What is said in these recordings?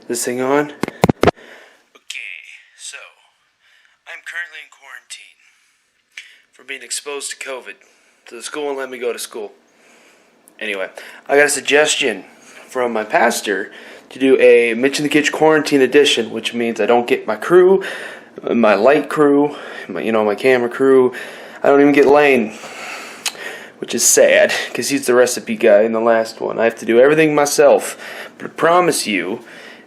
This thing on? Okay, so I'm currently in quarantine for being exposed to COVID. So the school won't let me go to school. Anyway, I got a suggestion from my pastor to do a Mitch in the Kitchen quarantine edition, which means I don't get my crew, my light crew, my camera crew. I don't even get Lane, which is sad because he's the recipe guy in the last one. I have to do everything myself, but I promise you,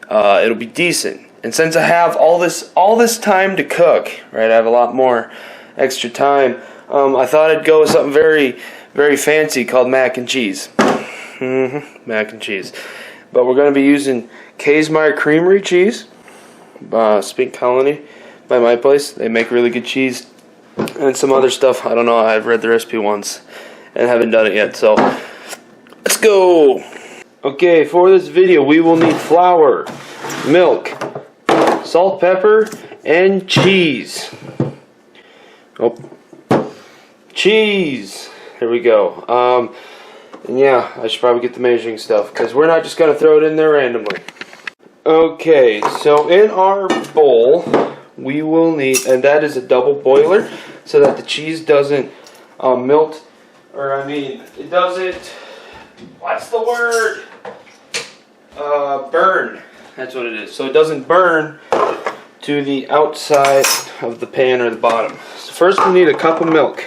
it'll be decent. And since I have all this time to cook, right? I have a lot more extra time. I thought I'd go with something very, very fancy called mac and cheese. Mac and cheese. But we're going to be using Kaesmeyer Creamery cheese, Spink Colony, by my place. They make really good cheese, and some other stuff. I don't know. I've read the recipe once and haven't done it yet. So let's go. Okay, for this video, we will need flour, milk, salt, pepper, and cheese. Oh, cheese. There we go. And yeah, I should probably get the measuring stuff because we're not just going to throw it in there randomly. Okay, so in our bowl, we will need, and that is a double boiler so that the cheese doesn't melt, it doesn't, what's the word? Burn. That's what it is. So it doesn't burn to the outside of the pan or the bottom. So first we need a cup of milk.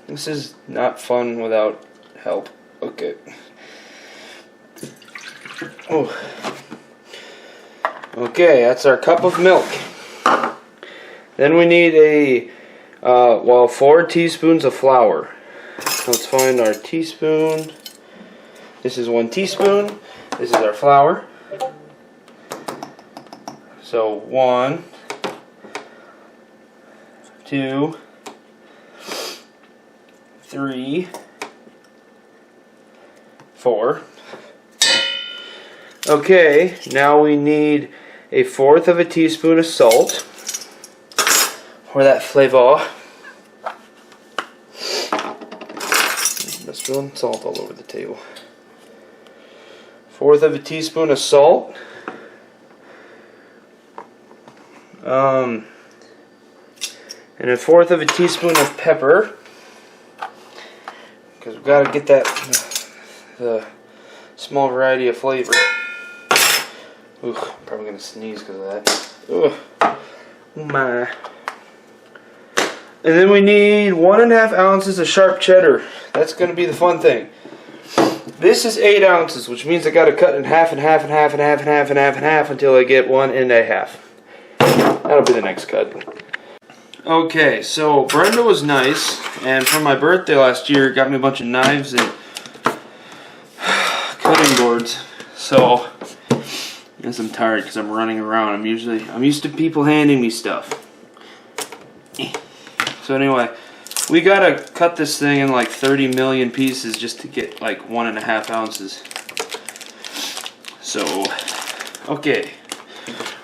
This is not fun without help. Okay. Oh. Okay, that's our cup of milk. Then we need 4 teaspoons of flour. Let's find our teaspoon. This is 1 teaspoon. This is our flour. So 1, 2, 3, 4. Okay, now we need 1/4 of a teaspoon of salt for that flavor. I'm spilling salt all over the table. 1/4 of a teaspoon of salt. And 1/4 of a teaspoon of pepper. Because we've got to get the small variety of flavor. Ooh, I'm probably going to sneeze because of that. Ooh, oh my. And then we need 1½ ounces of sharp cheddar. That's going to be the fun thing. This is 8 ounces, which means I got to cut in half and half and half and half and half and half and half until I get 1½ That'll be the next cut. Okay, so Brenda was nice, and for my birthday last year, got me a bunch of knives and cutting boards. So, I guess I'm tired because I'm running around. I'm used to people handing me stuff. So anyway, we gotta cut this thing in like 30 million pieces just to get like 1½ ounces. So, okay,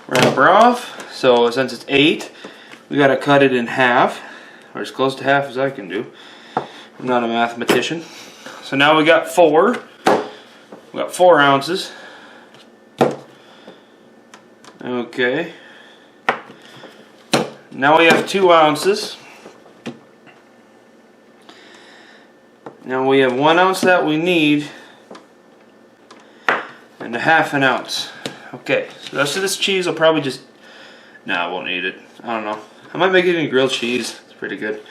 wrap her off. So since it's 8, we gotta cut it in half, or as close to half as I can do. I'm not a mathematician. So now we got 4. We got 4 ounces. Okay. Now we have 2 ounces. Now we have 1 ounce that we need, and 1/2 ounce. Okay, so the rest of this cheese I'll probably just, I won't eat it. I don't know. I might make it in grilled cheese. It's pretty good.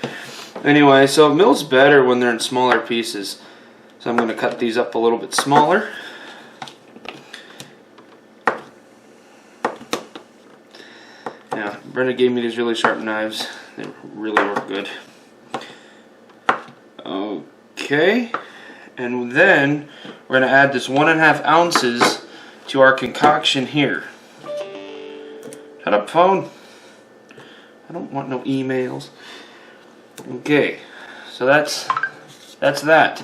Anyway, so it melts better when they're in smaller pieces. So I'm going to cut these up a little bit smaller. Yeah, Brenda gave me these really sharp knives. They really work good. Okay, and then we're going to add this 1½ ounces to our concoction here. Shut up, phone. I don't want no emails. Okay, so that's that.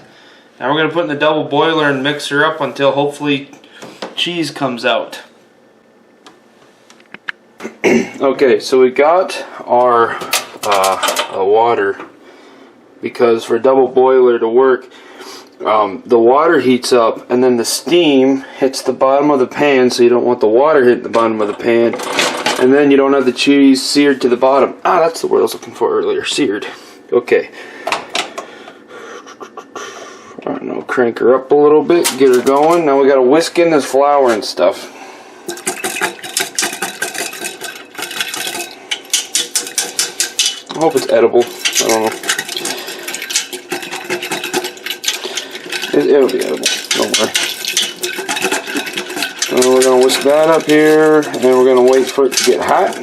Now we're going to put in the double boiler and mix her up until hopefully cheese comes out. Okay, so we got our water, because for a double boiler to work, the water heats up, and then the steam hits the bottom of the pan, so you don't want the water hitting the bottom of the pan, and then you don't have the cheese seared to the bottom. Ah, that's the word I was looking for earlier, seared. Okay. I don't know, crank her up a little bit, get her going. Now we gotta whisk in this flour and stuff. I hope it's edible. I don't know. It'll be edible. Don't worry. And we're going to whisk that up here, and we're going to wait for it to get hot.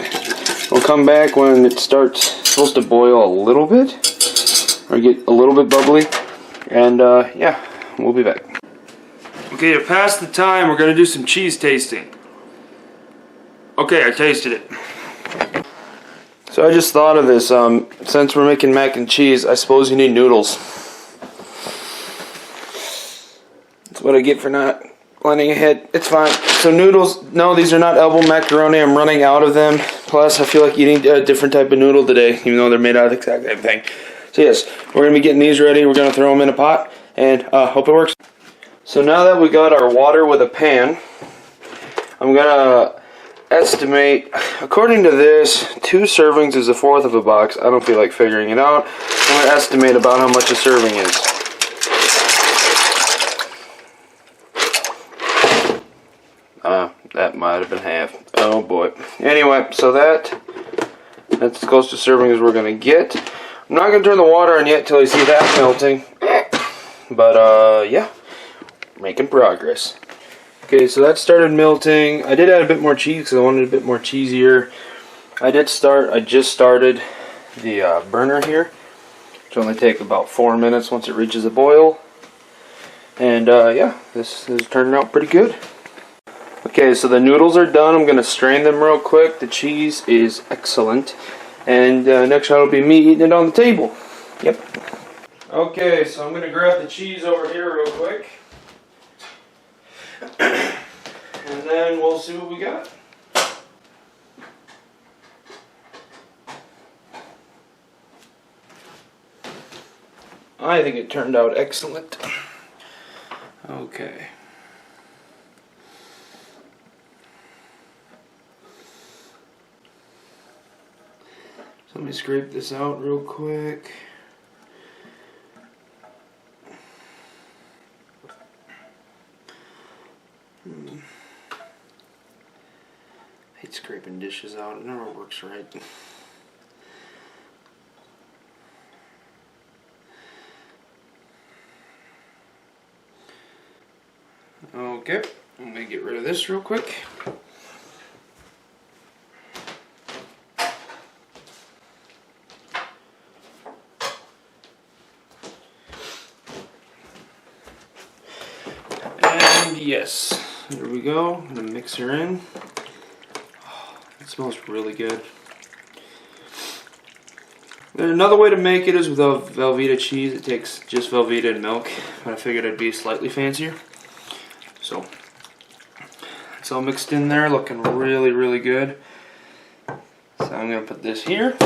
We'll come back when it starts, supposed to boil a little bit, or get a little bit bubbly, and yeah, we'll be back. Okay, to pass the time, we're going to do some cheese tasting. Okay, I tasted it. So I just thought of this, since we're making mac and cheese, I suppose you need noodles. That's what I get for not planning ahead. It's fine. So noodles, no, these are not elbow macaroni. I'm running out of them. Plus, I feel like eating a different type of noodle today, even though they're made out of the exact same thing. So yes, we're going to be getting these ready. We're going to throw them in a pot, and hope it works. So now that we got our water with a pan, I'm going to estimate, according to this, 2 servings is 1/4 of a box. I don't feel like figuring it out. I'm going to estimate about how much a serving is. That might have been half. Oh boy. Anyway, so that's as close to serving as we're going to get. I'm not going to turn the water on yet till I see that melting. But yeah, making progress. Okay, so that started melting. I did add a bit more cheese because I wanted a bit more cheesier. I just started the burner here, which will only take about 4 minutes once it reaches a boil. And yeah, this is turning out pretty good. Okay, so the noodles are done. I'm going to strain them real quick. The cheese is excellent. And next shot will be me eating it on the table. Yep. Okay, so I'm going to grab the cheese over here real quick. And then we'll see what we got. I think it turned out excellent. Okay. So let me scrape this out real quick. I hate scraping dishes out. It never works right. Okay, I'm going to get rid of this real quick. And yes, there we go. I'm going to mix her in. Oh, it smells really good. And another way to make it is with Velveeta cheese. It takes just Velveeta and milk, but I figured it'd be slightly fancier. So it's all mixed in there, looking really, really good. So I'm going to put this here.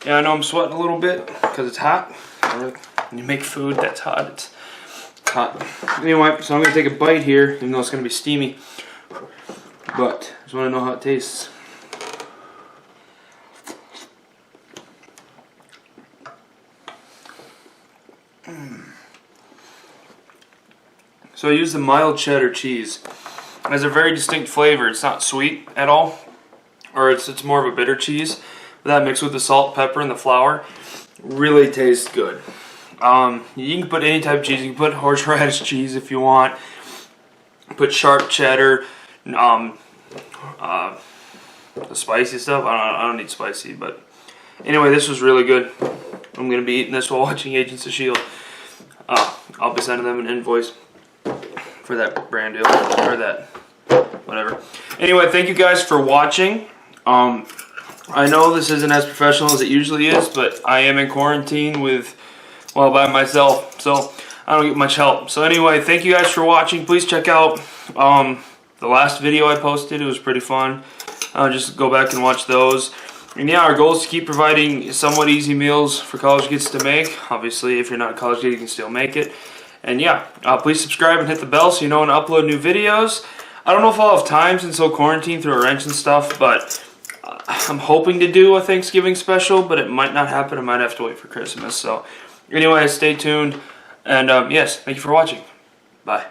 Yeah, I know I'm sweating a little bit because it's hot. When you make food that's hot, it's hot. Anyway, so I'm going to take a bite here, even though it's going to be steamy. But I just want to know how it tastes. So I use the mild cheddar cheese. It has a very distinct flavor. It's not sweet at all, or it's more of a bitter cheese. But that mixed with the salt, pepper, and the flour really tastes good. You can put any type of cheese. You can put horseradish cheese if you want. Put sharp cheddar, the spicy stuff. I don't need spicy, but anyway, this was really good. I'm gonna be eating this while watching Agents of S.H.I.E.L.D. I'll be sending them an invoice for that brand deal, or that, whatever. Anyway, thank you guys for watching. I know this isn't as professional as it usually is, but I am in quarantine by myself, so I don't get much help. So anyway, thank you guys for watching. Please check out the last video I posted. It was pretty fun. Just go back and watch those. And yeah, our goal is to keep providing somewhat easy meals for college kids to make. Obviously, if you're not a college kid, you can still make it. And yeah, please subscribe and hit the bell so you know when I upload new videos. I don't know if I'll have time since I'll quarantine through a wrench and stuff, but I'm hoping to do a Thanksgiving special, but it might not happen. I might have to wait for Christmas. So anyway, stay tuned. And yes, thank you for watching. Bye.